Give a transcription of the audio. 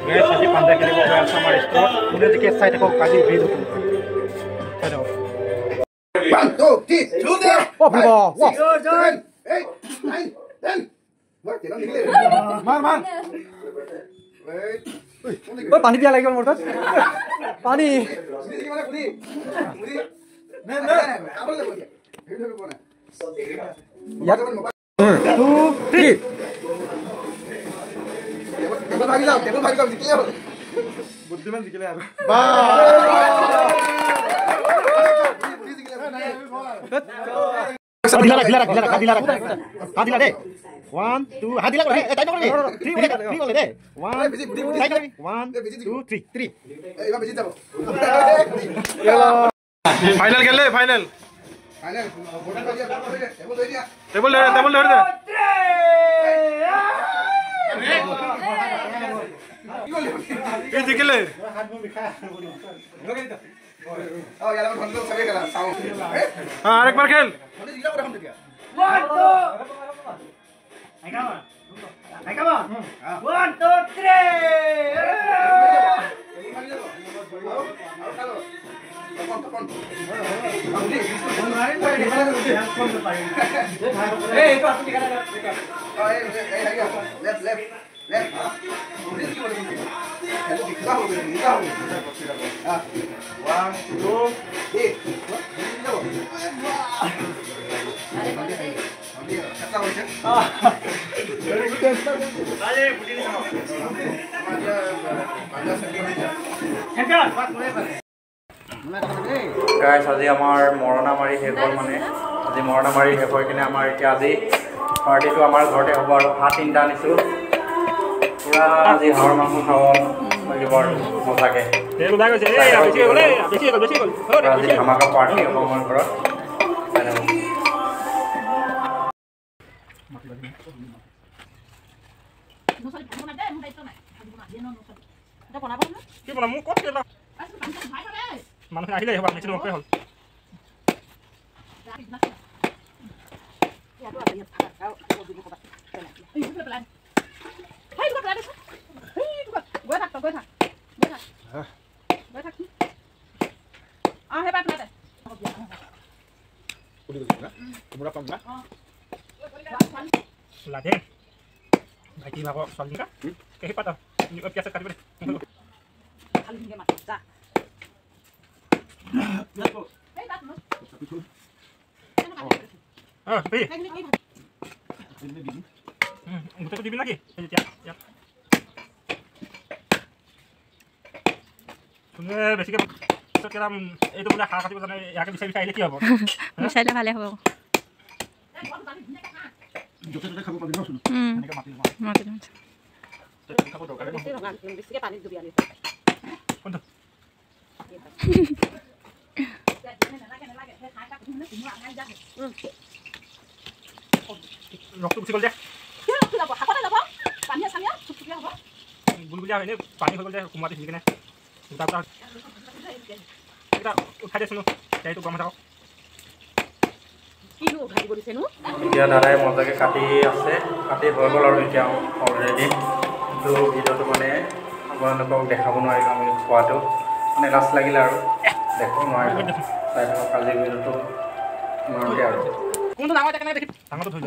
গাইছ আজি পাঞ্জা খেলিব গৈ আছে আমাৰ ষ্টৰত কোনে জিকে চাই থাকক কালি ভিডিঅ'টো চাই থাকক 1 2 3 shoot there oh bro wow John 8 9 10 what you know মাৰ মাৰ wait ঐ পানী দিয়া লাগিব মোৰ তাত পানী কি মানে পুৰি নে আবল লাগিব ভিডিঅ' কৰিব না ইয়াত 2 3 টেবল ভাগি যাও জিকিলে হ'ল বুদ্ধিমান জিকিলে আৰু হাদিলা দে 1 2 হাদিলা রে টাইম করে 3 বলে দে 1 2 3 এইবা বেজি যাব ফাইনাল খেলে ফাইনাল ফাইনাল বোর্ড করে দিয়া টেবল ধরে দিয়া টেবল ধরে দে এই জিকিলে Oh, ya la hemos contado, sabía que la lanzamos. হ্যাঁ আরেকবার খেল গাইছ আজি আমাৰ মৰণা মাৰি শেষ হ'ল মানে আজি মৰণা মাৰি শেষ হৈ কিনে আমাৰ এতিয়া আজি পাৰ্টিটো আমাৰ ঘৰতে হ'ব আৰু হাঁহ 3টা আনিছোঁ পূৰা আজি হাঁহৰ মাংস খাব লাগিব আৰু মজাকৈ আজি ধামাকা পাৰ্টি হ'ব আমাৰ ঘৰত কি বনাম মোক ক'ত কেলা মানুহ আহিলে হ'ব মেচিন অফে হ'ল লাগে ভাইটি ভাগৰ ছোৱালীকা কেহি পাতা পিয়াজ কাটিব দে গোটেইটো দিবি নাকি কোনে বেছিকৈ এইটো বোলে হাঁহ কাটিব জানে ইয়াকে বিচাৰি আহিলে কি হ'ব বিচাৰিলে ভালে হ'ব ৰক্তটো গুচি গ'ল যে গুলগুলীয়া হয়নে পানী হৈ গ'ল যে কোমোৰাটো সিজি কিনে তাৰপৰা এটা উঠাই দিছিলোঁ সেইটো গৰম হৈ থাকক এতিয়া দাদাই মজাকৈ কাটি আছে কাটি হৈ গ'ল আৰু এতিয়া অলৰেডি কিন্তু ভিডিঅ'টো মানে আপোনালোকক দেখাব নোৱাৰিলোঁ আমি খোৱাটো মানে লাজ লাগিলে আৰু দেখাব নোৱাৰিলোঁ চাই থাকক কালিৰ ভিডিঅ'টো ইমানকৈ আৰু কোনটো ডাঙৰ ডাঙৰটো ধৰি লওক